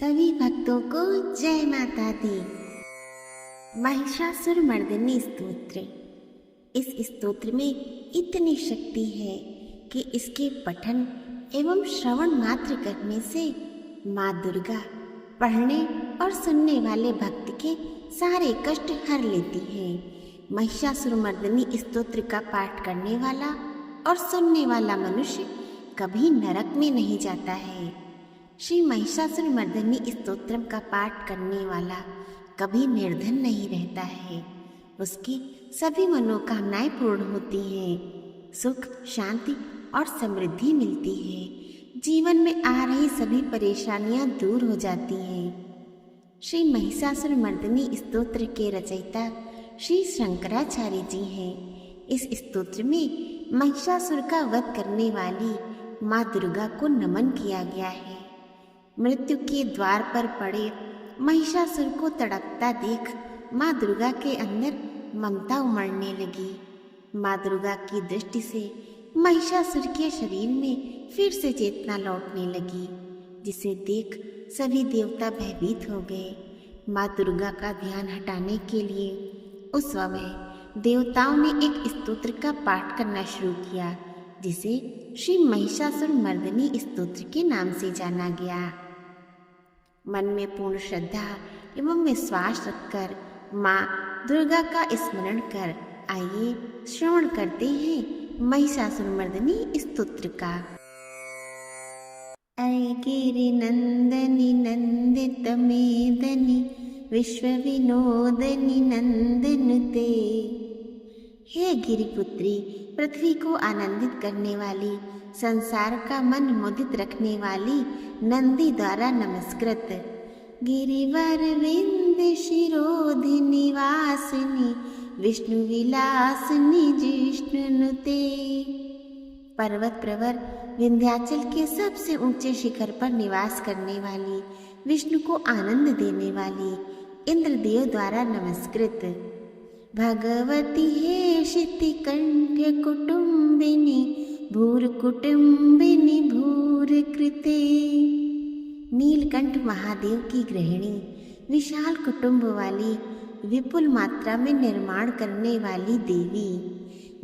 सभी भक्तों को जय माता दी। महिषासुरमर्दिनी स्तोत्र। इस स्तोत्र में इतनी शक्ति है कि इसके पठन एवं श्रवण मात्र करने से माँ दुर्गा पढ़ने और सुनने वाले भक्त के सारे कष्ट हर लेती है। महिषासुरमर्दिनी स्तोत्र का पाठ करने वाला और सुनने वाला मनुष्य कभी नरक में नहीं जाता है। श्री महिषासुरमर्दिनी स्तोत्रम का पाठ करने वाला कभी निर्धन नहीं रहता है। उसकी सभी मनोकामनाएं पूर्ण होती हैं, सुख, शांति और समृद्धि मिलती है। जीवन में आ रही सभी परेशानियां दूर हो जाती हैं। श्री महिषासुरमर्दिनी स्तोत्र के रचयिता श्री शंकराचार्य जी हैं। इस स्तोत्र में महिषासुर का वध करने वाली माँ दुर्गा को नमन किया गया है। मृत्यु के द्वार पर पड़े महिषासुर को तड़पता देख माँ दुर्गा के अंदर ममता उमड़ने लगी। माँ दुर्गा की दृष्टि से महिषासुर के शरीर में फिर से चेतना लौटने लगी, जिसे देख सभी देवता भयभीत हो गए। माँ दुर्गा का ध्यान हटाने के लिए उस समय देवताओं ने एक स्तोत्र का पाठ करना शुरू किया, जिसे श्री महिषासुरमर्दिनी स्तोत्र के नाम से जाना गया। मन में पूर्ण श्रद्धा एवं विश्वास रखकर माँ दुर्गा का स्मरण कर आइए श्रवण करते हैं महिषासुरमर्दिनी स्तोत्र का। ऐ गिरि नंदनी नंदित मेदनी विश्व विनोदनी नंदनुते। हे गिरिपुत्री, पृथ्वी को आनंदित करने वाली, संसार का मन मुदित रखने वाली नंदी द्वारा नमस्कृत। गिरिवर विंद शिरोधि निवासिनी विष्णु विलासिनी जिष्णुनुते। पर्वत प्रवर विंध्याचल के सबसे ऊंचे शिखर पर निवास करने वाली, विष्णु को आनंद देने वाली, इंद्रदेव द्वारा नमस्कृत। भगवती हे शितिकंठ्य कुटुंबिनी भूर कुटुंबिनी भूर कृते। नीलकंठ महादेव की गृहिणी, विशाल कुटुंब वाली, विपुल मात्रा में निर्माण करने वाली देवी।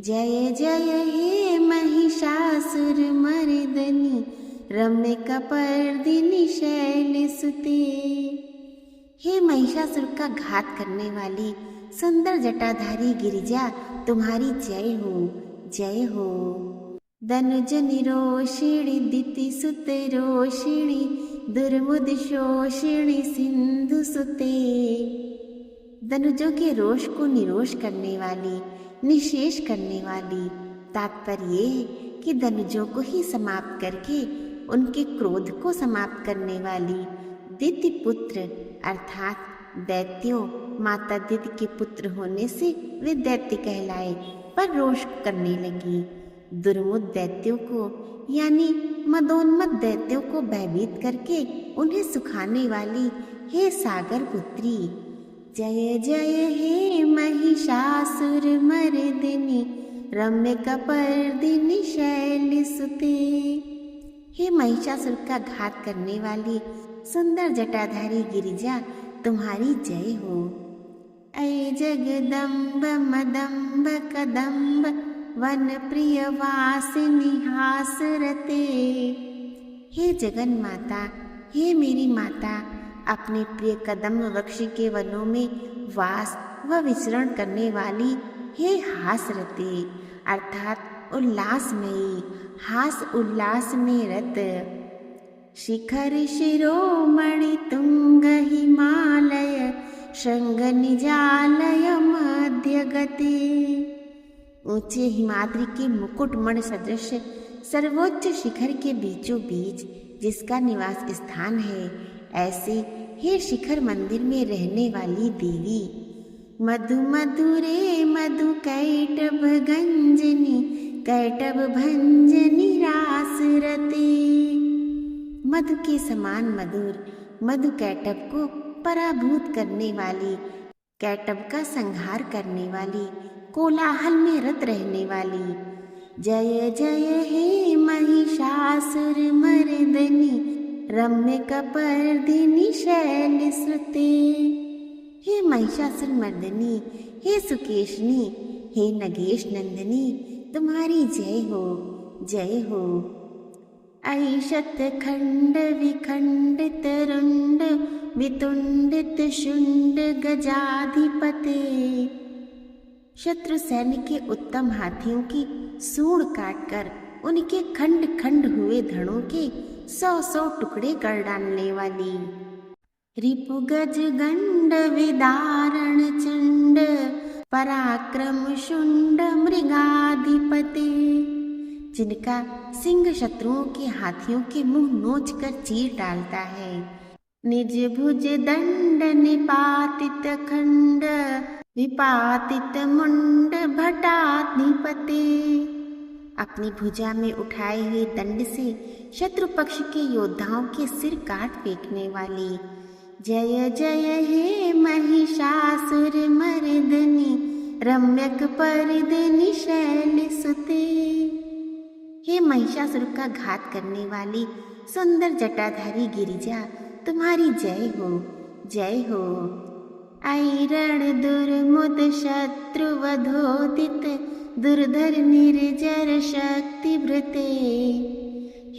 जय जय हे महिषासुर मर्दिनी रम्य कपर्दिनी शैलसुते। हे महिषासुर का घात करने वाली सुंदर जटाधारी गिरिजा, तुम्हारी जय हो, जय हो। धनुज निरोषिणी दिति सुत रोषिणी दुर्मुद शोषिणी सिंधु सुते। धनुजों के रोष को निरोष करने वाली, निशेष करने वाली। तात्पर्य ये है कि धनुजों को ही समाप्त करके उनके क्रोध को समाप्त करने वाली। दिति पुत्र अर्थात दैत्यों, माता दिति के पुत्र होने से वे दैत्य कहलाए, पर रोष करने लगी। दुर्मुद दैत्यों को यानी मदोन्मत्त दैत्यों को भयभीत करके उन्हें सुखाने वाली हे सागर पुत्री। जय जय हे महिषासुर मर्दिनी रम्य कपर्दिनी शैलसुते। हे महिषासुर का घात करने वाली सुंदर जटाधारी गिरिजा, तुम्हारी जय हो। ऐ जगदम्ब मदम्ब कदम्ब वन प्रिय वासिनी हासरते। हे जगन माता, हे मेरी माता, अपने प्रिय कदम्ब वृक्ष के वनों में वास व विचरण करने वाली हे हासरते अर्थात उल्लासमयी, हास उल्लास में रत। शिखर शिरोमणि तुंग हिमालय शृंग निजालय मध्य गति। ऊंचे हिमाद्रि के मुकुट मणि सदृश सर्वोच्च शिखर के बीचों बीच जिसका निवास स्थान है, ऐसे हे शिखर मंदिर में रहने वाली देवी। मधु मधुरे मधु कैटभ गंजनी कैटभ भंजनी रास रते। मधु के समान मधुर मधु कैटभ को पराभूत करने वाली, कैटभ का संहार करने वाली, कोलाहल में रत रहने वाली। जय जय हे महिषासुर मर्दिनी रम्य कपर्दिनी शैल श्रुते। हे महिषासुर मर्दिनी, हे सुकेशनी, हे नगेश नंदिनी, तुम्हारी जय हो, जय हो। ऐशत खंड विखंडित रुंड वितुंडित शुंड गजाधिपते। शत्रु सैन्य के उत्तम हाथियों की सूंड काटकर उनके खंड खंड हुए धड़ों के 100 टुकड़े कर डालने वाली। रिपु गज गंड विदारण चंड पराक्रम शुंड मृगाधिपते। जिनका सिंह शत्रुओं के हाथियों के मुंह नोच कर चीर डालता है। निज भुज दंड निपातित खंड विपातित मुंड भटाधिपते। अपनी भुजा में उठाए हुए दंड से शत्रु पक्ष के योद्धाओं के सिर काट फेंकने वाली। जय जय हे महिषासुर मर्दनी, रम्यक पर्दिनी शैल सुते। हे महिषासुर का घात करने वाली सुंदर जटाधारी गिरिजा, तुम्हारी जय हो, जय हो। ऐरण दुर्मुद शत्रु वधोदित दुर्धर निर्जर शक्ति भृते।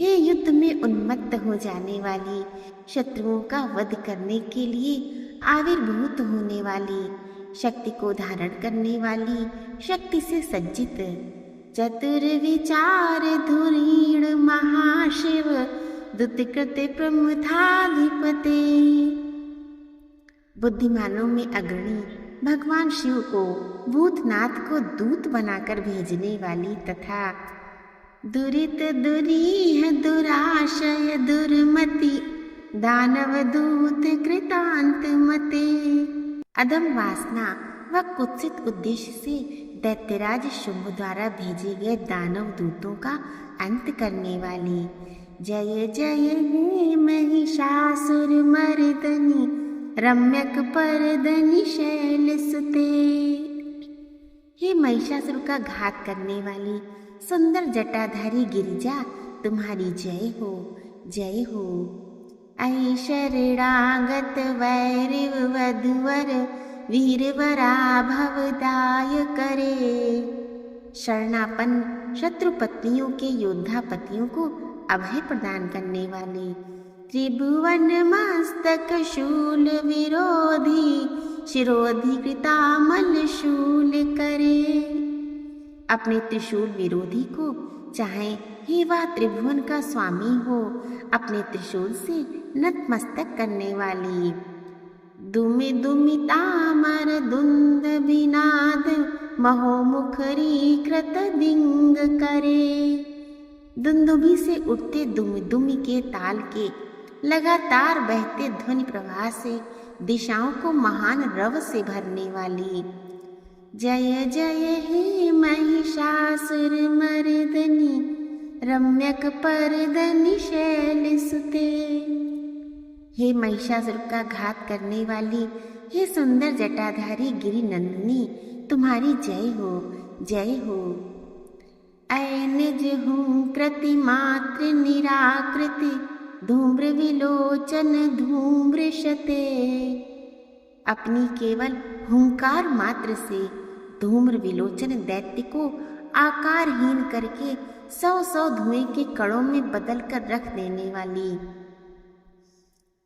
हे युद्ध में उन्मत्त हो जाने वाली, शत्रुओं का वध करने के लिए आविर्भूत होने वाली, शक्ति को धारण करने वाली, शक्ति से सज्जित, चतुर विचार धुरीण महाशिव दुतिकृत प्रमुखाधिपते। बुद्धिमानों में अग्रणी भगवान शिव को भूतनाथ को दूत बनाकर भेजने वाली तथा दुरित दुरीह दुराशय दुर्मति दानव दूत कृतांत मते। अधम वासना व कुत्सित उद्देश्य से दैत्यराज शुंभ द्वारा भेजे गए दानव दूतों का अंत करने वाली। जय जय हे महिषासुर मर्दनी, रम्यक पर्दनी शैल सुते। हे महिषासुर का घात करने वाली सुंदर जटाधारी गिरिजा, तुम्हारी जय हो, जय हो। ऐ शरणागत वैरिव वधुवर वीरवरा भवदाय करे। शरणापन्न शत्रु पत्नियों के योद्धा पतियों को अभय प्रदान करने वाली। त्रिभुवन मस्तक शूल विरोधी शिरोधी कृतामल शूल करे। अपने त्रिशूल विरोधी को चाहे ही वह त्रिभुवन का स्वामी हो, अपने त्रिशूल से नतमस्तक करने वाली। दुमि दुमि तामर दुंद विनाद महोमुखरी कृत दिंग करे। दुंदुभि से उठते दुमि दुमि के ताल के लगातार बहते ध्वनि प्रवाह से दिशाओं को महान रव से भरने वाली। जय जय हे महिषासुर मर्दनी, रम्यक पर्दनी शैल सुते। हे महिषासुर का घात करने वाली, हे सुंदर जटाधारी गिरि नंदिनी, तुम्हारी जय हो, जय हो। ऐ निज हूँ कृति मात्र निराकृति धूम्र विलोचन धूम्रशते। अपनी केवल हुंकार मात्र से धूम्र विलोचन दैत्य को आकारहीन करके 100 धुएं के कणों में बदल कर रख देने वाली।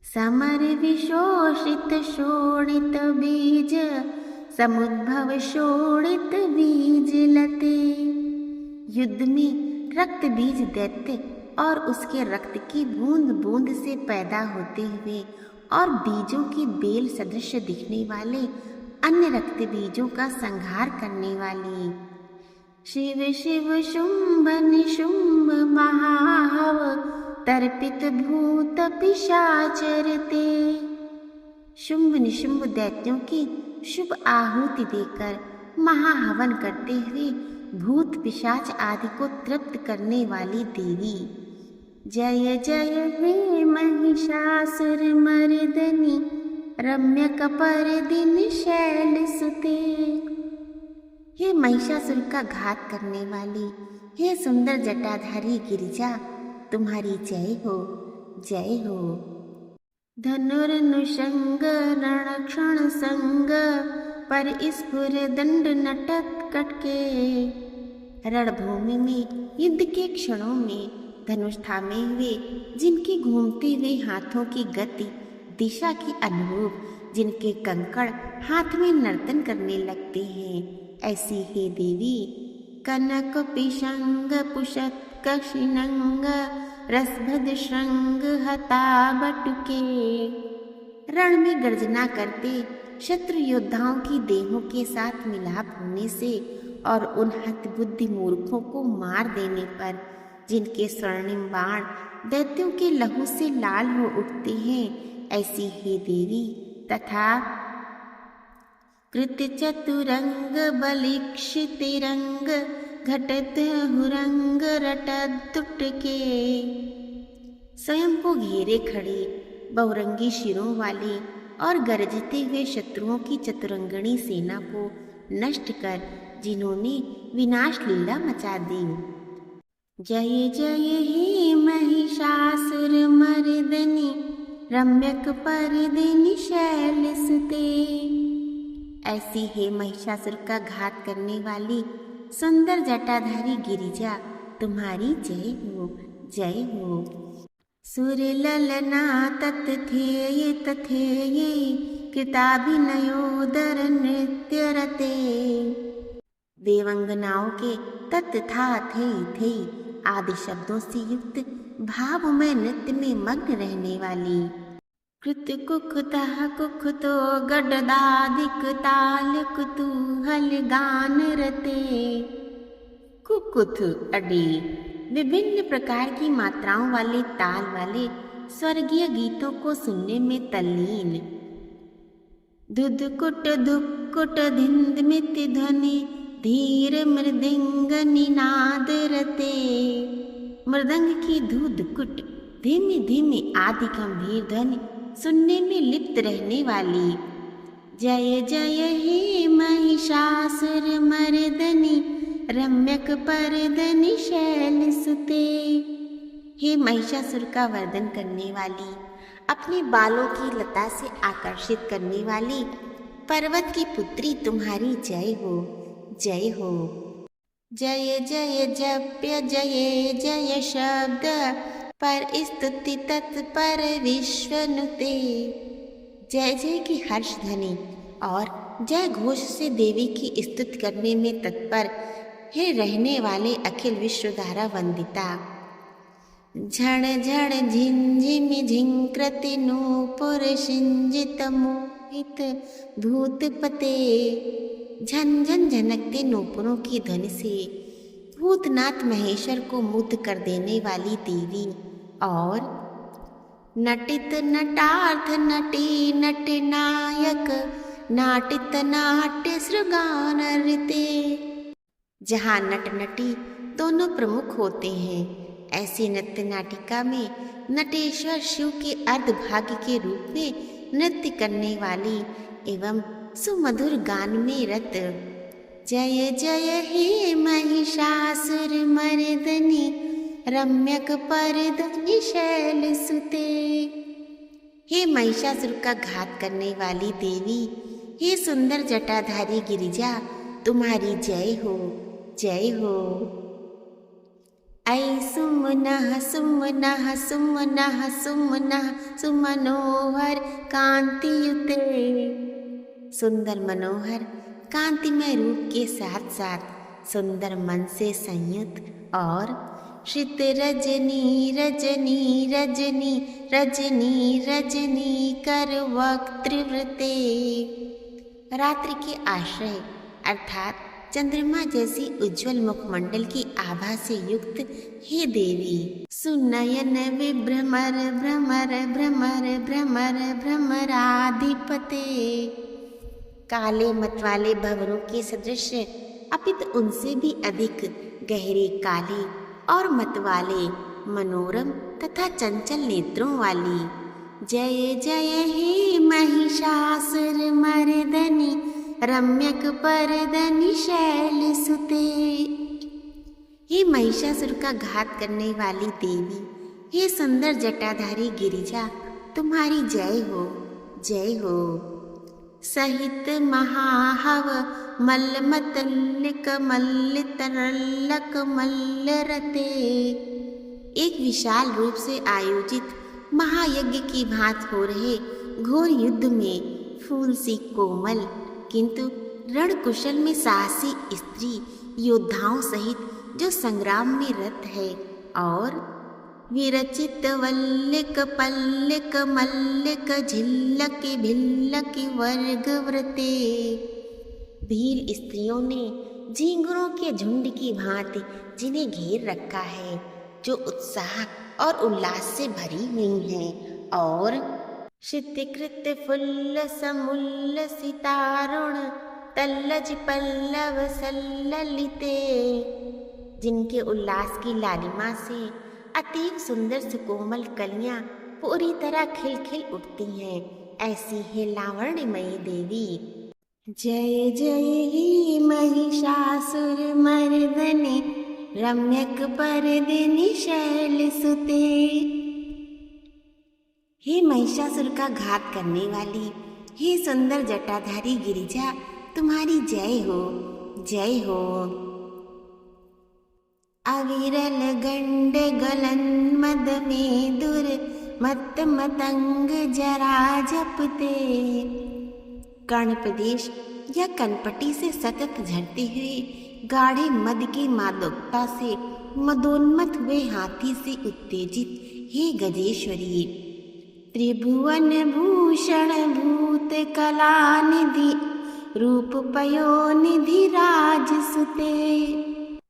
समर विशोषित शोणित बीज समुद्भव शोणित बीज लते। युद्ध में रक्त बीज दैत्य और उसके रक्त की बूंद बूंद से पैदा होते हुए और बीजों की बेल सदृश दिखने वाले अन्य रक्त बीजों का संहार करने वाली। शिव शिव शुंभ निशुंभ महाहव तर्पित भूत पिशाचरते। शुंभ निशुंभ दैत्यों की शुभ आहुति देकर महाहवन करते हुए भूत पिशाच आदि को तृप्त करने वाली देवी। जय जय हे महिषासुर मर्दनी, रम्यक पर्दिनी शैल सुते। हे महिषासुर का घात करने वाली, हे सुंदर जटाधारी गिरिजा, तुम्हारी जय हो, जय हो। धनुर्नुषंग रणक्षण संग पर स्फुर दंड नटत कटके। रणभूमि में युद्ध के क्षणों में धनुष थामे हुए जिनके घूमते हुए हाथों की गति दिशा की अनुरूप जिनके कंकड़ हाथ में नर्तन करने लगते हैं, ऐसी हे देवी कनक पिशंग पुषत कशिनंग रसभद श्रृंग हता बटुके। रण में गर्जना करते शत्रु योद्धाओं की देहों के साथ मिलाप होने से और उन हतबुद्धि मूर्खों को मार देने पर जिनके स्वर्णिम बाण दैत्यों के लहू से लाल हो उठते हैं, ऐसी हे देवी तथा कृत चतुरंग बलिक्षितिरंग घटत हुरंग रटत तुटके। स्वयं को घेरे खड़े बहुरंगी शिरों वाले और गरजते हुए शत्रुओं की चतुरंगणी सेना को नष्ट कर जिन्होंने विनाश लीला मचा दी। जय जय हे महिषासुर मर्दनी रम्यक परदिनी शैलसुते। ऐसी हे महिषासुर का घात करने वाली सुंदर जटाधारी गिरिजा तुम्हारी जय हो, जय हो। सुर ललना तथेय तथेय कृताभिनयोदर नृत्य रते। देवंगनाओं के तथा थे थे आदि शब्दों से युक्त भावमय नृत्य में मग्न रहने वाली। कृत कुकुतः कुकुतो गडदादिक ताल कुतूहल गान रते। कुकुत अडी विभिन्न प्रकार की मात्राओं वाले ताल वाले स्वर्गीय गीतों को सुनने में तल्लीन। धुधकुट धुक्कुट धिंदमित ध्वनि धीर मृदंग निनाद रते। मृदंग की धुधकुट धीमी धीमी आदि गंभीर ध्वनि सुनने में लिप्त रहने वाली। जय जय हे महिषासुर मर्दनी रम्यक परदनी शैलसुते। हे महिषासुर का वर्धन करने वाली, अपने बालों की लता से आकर्षित करने वाली पर्वत की पुत्री तुम्हारी जय हो, जय हो। जय जय जप्य जय जय शब्द पर स्तुति तत्पर विश्वनुते। जय जय की हर्ष ध्वनि और जय घोष से देवी की स्तुति करने में तत्पर हे रहने वाले अखिल विश्व द्वारा वंदिता। झण झण झिंझिमि झिंकृति नूपुर सिंजित मोहित भूतपते। झन झन झनकते नूपुरों की ध्वनि से भूतनाथ महेश्वर को मुग्ध कर देने वाली देवी और नटित नटार्थ नटी नट नायक नाटित नाट्य सृगान ऋते। जहाँ नट नटी दोनों प्रमुख होते हैं, ऐसी नृत्य नाटिका में नटेश्वर शिव के अर्धभाग्य के रूप में नृत्य करने वाली एवं सुमधुर गान में रत। जय जय हे महिषासुर मर्दनी रम्यक परदनी शैलसुते। हे महिषासुर का घात करने वाली देवी, हे सुंदर जटाधारी गिरिजा तुम्हारी जय हो, जय हो। ऐ सुमनः सुमनः सुमनः सुमनः सुमनोहर कांतियुते। सुंदर मनोहर कांतिमय रूप के साथ साथ सुंदर मन से संयुक्त और श्रित रजनी रजनी रजनी रजनी रजनी कर वक्त्रवृते। रात्रि के आश्रय अर्थात चंद्रमा जैसी उज्जवल मुखमंडल की आभा से युक्त हे देवी, सुनयन विभ्रमर भ्रमर भ्रमर भ्रमर भ्रमराधिपते। काले मत वाले भंवरों के सदृश अपितु उनसे भी अधिक गहरे काले और मत वाले मनोरम तथा चंचल नेत्रों वाली। जय जय हे महिषासुर मर्दनी रम्यक परदनी शैलसुते। हे महिषासुर का घात करने वाली देवी, हे सुंदर जटाधारी गिरिजा, तुम्हारी जय हो, जय हो। सहित महाहव मल्लमतल्लिक मल्लितरल्लक मल्लरते। एक विशाल रूप से आयोजित महायज्ञ की भांति हो रहे घोर युद्ध में फूल सी कोमल किंतु रणकुशल में साहसी स्त्री योद्धाओं सहित जो संग्राम में रत है, और विरचित वल्लिक पल्लिक मल्लिक झिल्लक भिल्लक वर्ग व्रते। भील स्त्रियों ने झींगुरों के झुंड की भांति जिन्हें घेर रखा है, जो उत्साह और उल्लास से भरी हुई हैं, और शितिकृत फुल्ल समुल्ल सितारुण तल्लज पल्लव सल्ललिते। जिनके उल्लास की लालिमा से अतीव सुंदर सुकोमल कलियां पूरी तरह खिल खिल उठती हैं, ऐसी है लावण्यमयी देवी। जय जय हे महिषासुर मर्दने रम्यक परदिनी शैल सुते। हे महिषासुर का घात करने वाली, हे सुंदर जटाधारी गिरिजा, तुम्हारी जय हो, जय हो। अविरल गंड गलन मद में दुर मत मतंग जरा जपते। कर्ण प्रदेश या कनपटी से सतत झरते हुए गाढ़े मद की मादकता से मदोन्मत हुए हाथी से उत्तेजित हे गजेश्वरी, त्रिभुवन भूषण भूत कला निधि रूप पयोनिधि राज सुते।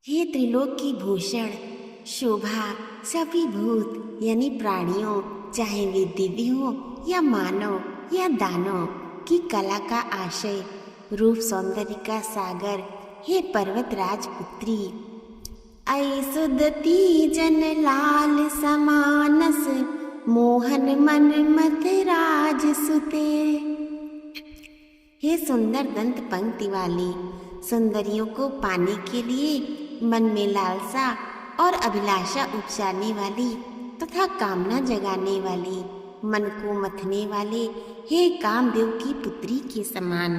हे त्रिलोक की भूषण शोभा सभी भूत यानी प्राणियों, चाहे वे दिव्य हो या मानव या दानव की कला का आशय, रूप सौंदर्य का सागर, हे पर्वत राजपुत्री। ऐसुदती जन लाल समानस मोहन मन मत राज सुते। हे सुंदर दंत पंक्ति वाली, सुंदरियों को पाने के लिए मन में लालसा और अभिलाषा उपजाने वाली तथा कामना जगाने वाली, मन को मथने वाले हे कामदेव की पुत्री के समान।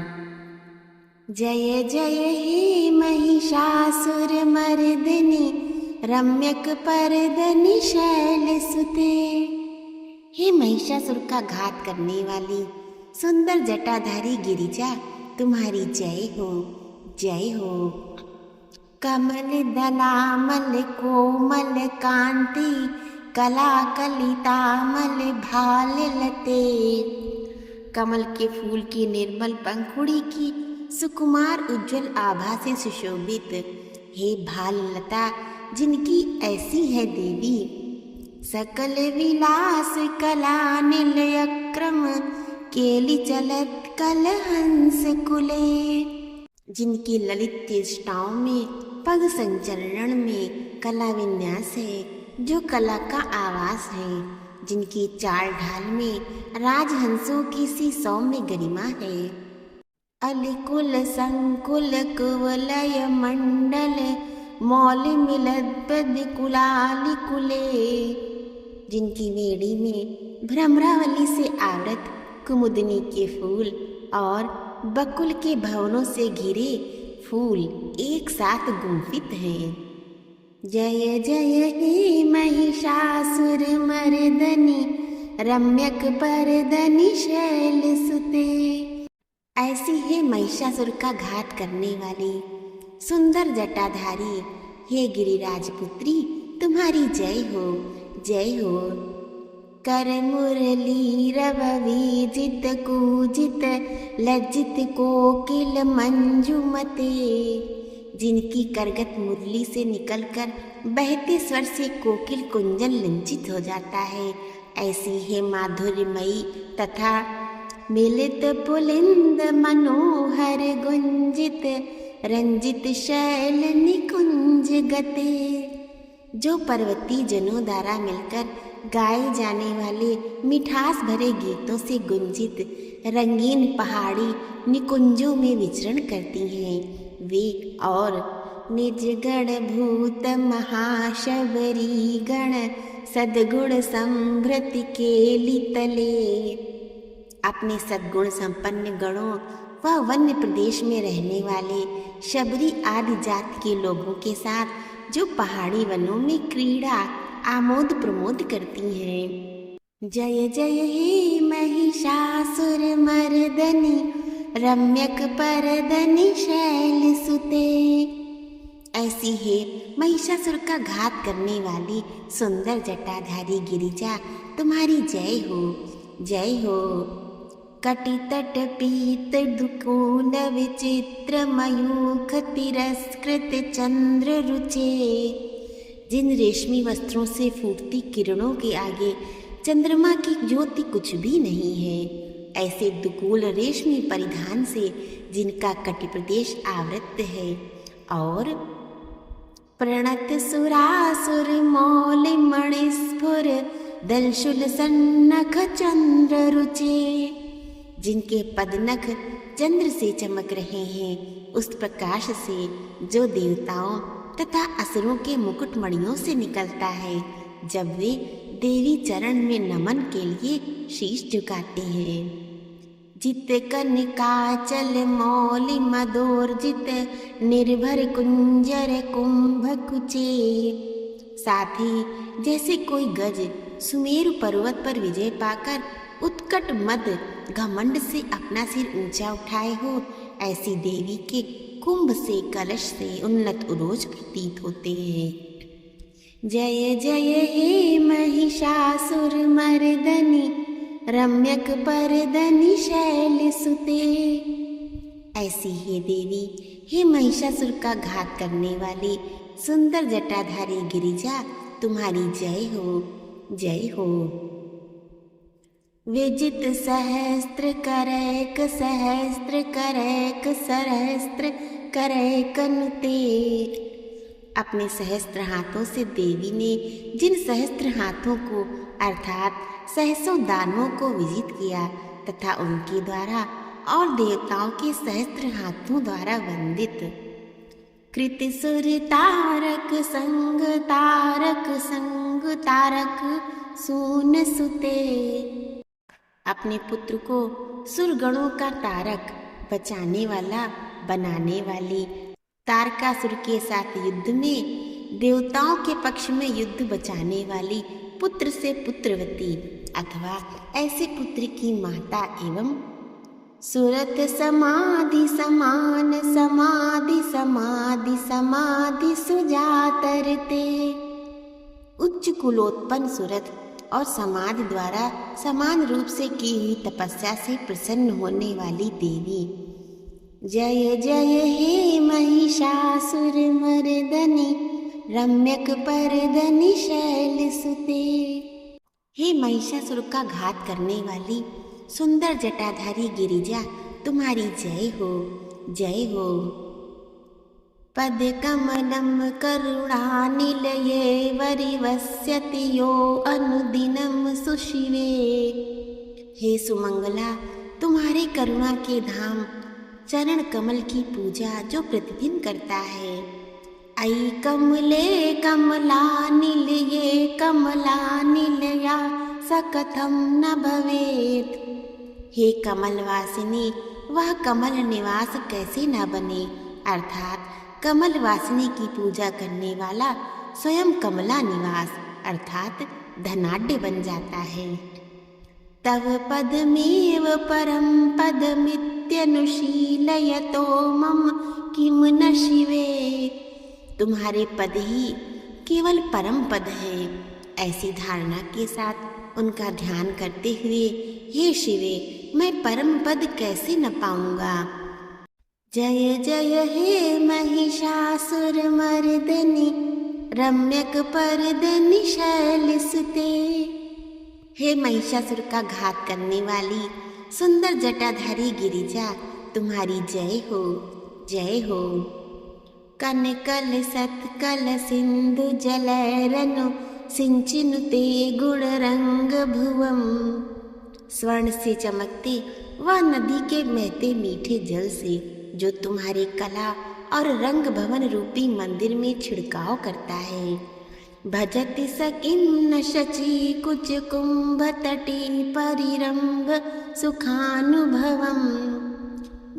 जय जय हे महिषासुर मर्दिनी रम्यक परदनि शैल सुते। हे महिषासुर का घात करने वाली सुंदर जटाधारी गिरिजा, तुम्हारी जय हो, जय हो। कमल दलामल कोमल कांति कला कलितामल भाल लते। कमल के फूल की निर्मल पंखुड़ी की सुकुमार उज्जवल आभा से सुशोभित हे भाल लता, जिनकी ऐसी है देवी। सकल विलास कला निलयक्रम केली चलत कल हंस कुले। जिनकी ललित चेष्टाओं में पग संचरण में कला विन्यास है, जो कला का आवास है। जिनकी चाल ढाल में राजहंसों की सी सौम्य गरिमा है। अलिकुल संकुल कुवलय मंडल मौल मिलद पद कुलाली कुले। जिनकी वेड़ी में भ्रमरावली से आवृत कुमुदनी के फूल और बकुल के भवनों से घिरे फूल एक साथ गुंफित हैं। जय जय हे महिषासुर मर्दनि रम्यक परदनि शैल सुते। ऐसी है महिषासुर का घात करने वाली सुंदर जटाधारी हे गिरिराज पुत्री, तुम्हारी जय हो, जय हो। कर मुरली रव विजित कूजित लज्जित कोकिल मंजुमते। जिनकी करगत मुरली से निकलकर बहते स्वर से कोकिल कुंजन लज्जित हो जाता है, ऐसी है माधुर्यमयी तथा मिलित पुलिंद मनोहर गुंजित रंजित शैल निकुंज गते। जो पर्वती जनों द्वारा मिलकर गाए जाने वाले मिठास भरे गीतों से गुंजित रंगीन पहाड़ी निकुंजों में विचरण करती हैं वे, और निज गण भूत महाशबरी गण सद्गुण समृद्धि के लितले। अपने सद्गुण संपन्न गणों व वन्य प्रदेश में रहने वाले शबरी आदि जाति के लोगों के साथ जो पहाड़ी वनों में क्रीड़ा आमोद प्रमोद करती हैं। जय जय हे महिषासुर मर्दनी रम्यक परदनी शैल सुते। ऐसी है महिषासुर का घात करने वाली सुंदर जटाधारी गिरिजा, तुम्हारी जय हो, जय हो। कटि तट पीत दुकूल विचित्र मयूख तिरस्कृत चंद्र रुचे। जिन रेशमी वस्त्रों से फूटती किरणों के आगे चंद्रमा की ज्योति कुछ भी नहीं है, ऐसे दुकूल रेशमी परिधान से जिनका कटि प्रदेश आवृत है, और प्रणत सुरासुर मौल मणिस्फुर दलशुल सन्नख चंद्र रुचे। जिनके पदनख चंद्र से चमक रहे हैं, उस प्रकाश से जो देवताओं तथा असुरों के मुकुटमणियों से निकलता है जब वे देवी चरण में नमन के लिए शीश झुकाते हैं। जित कनकाचल मौलि मदोर्जित निर्भर कुंजर कुंभ कुचे। साथ ही जैसे कोई गज सुमेरु पर्वत पर विजय पाकर उत्कट मद घमंड से अपना सिर ऊंचा उठाए हो, ऐसी देवी के कुंभ से कलश से उन्नत उरोज प्रतीत होते हैं। जय जय हे महिषासुर मर्दनी रम्यक परदनी शैल सुते। ऐसी हे देवी, हे महिषासुर का घात करने वाली सुंदर जटाधारी गिरिजा, तुम्हारी जय हो, जय हो। विजित सहस्त्र करैक सहस्त्र करैक सहस्त्र करैक नुते। अपने सहस्त्र हाथों से देवी ने जिन सहस्त्र हाथों को अर्थात सहसों दानवों को विजित किया तथा उनके द्वारा और देवताओं के सहस्त्र हाथों द्वारा वंदित। कृत सुर तारक संग तारक सून सुते। अपने पुत्र को सुरगणों का तारक बचाने वाला बनाने वाली तारकासुर के साथ युद्ध में देवताओं के पक्ष में युद्ध बचाने वाली पुत्र से पुत्रवती अथवा ऐसे पुत्र की माता एवं सुरत समाधि समान समाधि समाधि समाधि सुजातरते। उच्च कुलोत्पन्न सुरत और समाधि द्वारा समान रूप से की हुई तपस्या से प्रसन्न होने वाली देवी। जय जय हे महिषासुर मर्दनी रम्यक परदनी शैल सुते। हे महिषासुर का घात करने वाली सुंदर जटाधारी गिरिजा, तुम्हारी जय हो, जय हो। पद कमलम करुणानिलये वरिवस्यति यो अनुदिनम सुशिवे। हे सुमंगला, तुम्हारे करुणा के धाम चरण कमल की पूजा जो प्रतिदिन करता है। ऐ कमले कमलानिलये कमलानिलया सकथम न भवेत। हे कमल वासिनी, वह कमल निवास कैसे न बने, अर्थात कमल वासिनी की पूजा करने वाला स्वयं कमला निवास अर्थात धनाढ्य बन जाता है। तव पदमेव परम पदमित्यनुशीलयतो मम किम न शिवे। तुम्हारे पद ही केवल परम पद है, ऐसी धारणा के साथ उनका ध्यान करते हुए हे शिवे, मैं परम पद कैसे न पाऊंगा। जय जय हे महिषासुर मर्दनी रम्यक परदनी शैल सुते। हे महिषासुर का घात करने वाली सुंदर जटाधारी गिरिजा, तुम्हारी जय हो, जय हो। कनकल सत्कल सिंधु जलैरनु सिंचिनुते गुण रंग भुवम। स्वर्ण से चमकते वह नदी के बहते मीठे जल से जो तुम्हारे कला और रंग भवन रूपी मंदिर में छिड़काव करता है। भजति स किं न शची कुच कुंभ तटी परिरंभ सुखानुभवम।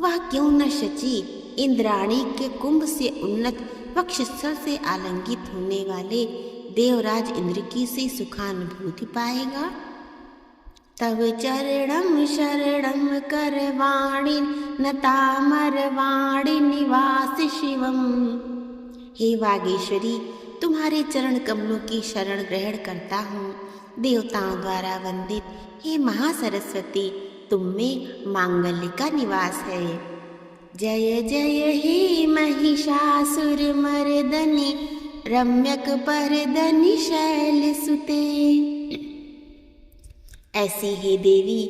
वह क्यों न शची इंद्राणी के कुंभ से उन्नत वक्षस्थल से आलंगित होने वाले देवराज इंद्र की से सुखानुभूति पाएगा। तव चरणम शरणम करवाणी नतामरवाणी निवास शिवम। हे वागीश्वरी, तुम्हारे चरण कमलों की शरण ग्रहण करता हूँ। देवताओं द्वारा वंदित हे महासरस्वती, तुम में मांगल्य का निवास है। जय जय हे महिषासुर मर्दनी रम्यक परदनी शैल सुते। ऐसी हे देवी,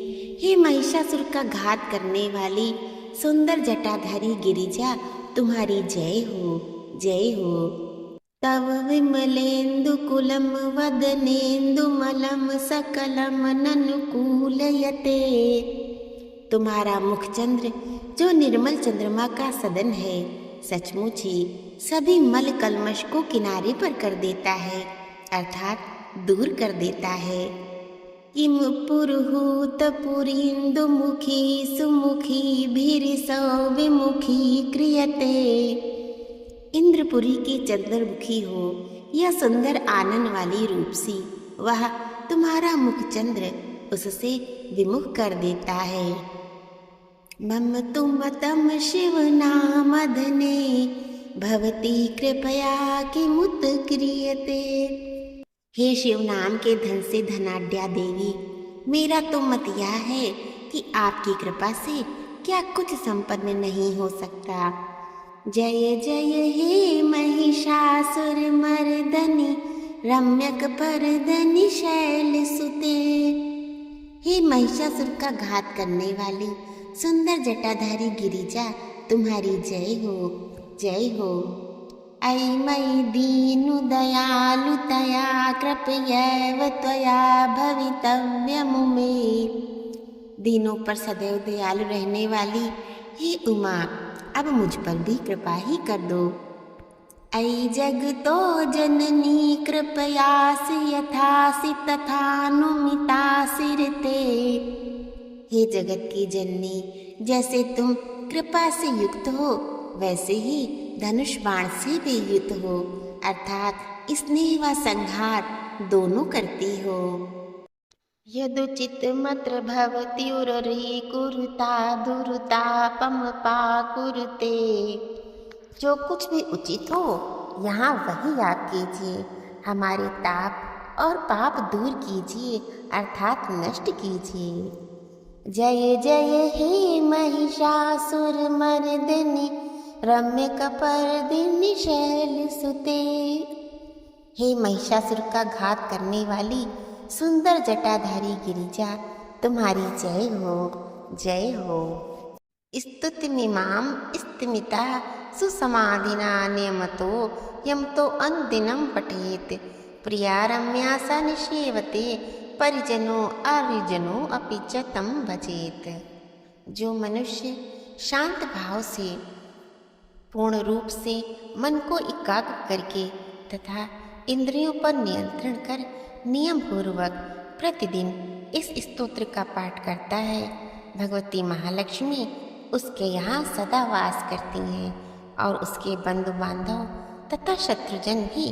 हे महिषासुर का घात करने वाली सुंदर जटाधारी गिरिजा, तुम्हारी जय हो, जय हो। तव विमलेन्दुकुलं वदनेन्दुमलं सकलं ननुकूलयते। तुम्हारा मुखचंद्र जो निर्मल चंद्रमा का सदन है, सचमुच ही सभी मल कलमश को किनारे पर कर देता है, अर्थात दूर कर देता है। किम पुरुहूत पुरीन्दुमुखी सुमुखी भीरिसौ विमुखी क्रियते। इंद्रपुरी की चंद्रमुखी हो या सुंदर आनन वाली रूपसी, वह तुम्हारा मुखचंद्र उससे विमुख कर देता है। मम तुम तम शिव नामधने भवती कृपया किमुत क्रियते। हे शिव नाम के धन से धनाढ्या देवी, मेरा तो मत यह है कि आपकी कृपा से क्या कुछ संपन्न नहीं हो सकता। जय जय हे महिषासुर मर्दनी रम्यक परदनी शैल सुते। हे महिषासुर का घात करने वाली सुंदर जटाधारी गिरिजा, तुम्हारी जय हो, जय हो। ऐ मयि दीनु दयालु तया कृपयैव त्वया भवितव्यमुमे। दीनों पर सदैव दयालु रहने वाली हे उमा, अब मुझ पर भी कृपा ही कर दो। ऐ जगतो जननी कृपयासि यथासि तथानुमितासि ऋते। हे जगत की जननी, जैसे तुम कृपा से युक्त हो, वैसे ही धनुष बाण से भी युक्त हो, अर्थात स्नेह व संहार दोनों करती हो। यदुचित मत्र भवति उररी कुरुता दुरुतापम पाकुरुते। जो कुछ भी उचित हो यहाँ वही आप कीजिए, हमारे ताप और पाप दूर कीजिए, अर्थात नष्ट कीजिए। जय जय हे महिषासुर मर्दिनी रम्यक परदिनी शैल सुते। हे महिषासुर का घात करने वाली सुंदर जटाधारी गिरिजा, तुम्हारी जय हो, जय हो। स्तुतिमिमां स्तिमिता सुसमाधिना नियमतो यम तो अनुदिनं पठेत। प्रिया रम्या सा निषेवते परिजनो अरिजनो अपि च तं भजेत। जो मनुष्य शांत भाव से पूर्ण रूप से मन को एकाग्र करके तथा इंद्रियों पर नियंत्रण कर नियम पूर्वक प्रतिदिन इस स्तोत्र का पाठ करता है, भगवती महालक्ष्मी उसके यहाँ सदा वास करती हैं और उसके बंधु बांधव तथा शत्रुजन भी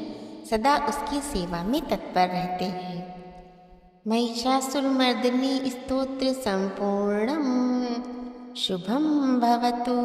सदा उसकी सेवा में तत्पर रहते हैं। महिषासुरमर्दिनी स्तोत्र संपूर्णम। शुभम भवतु।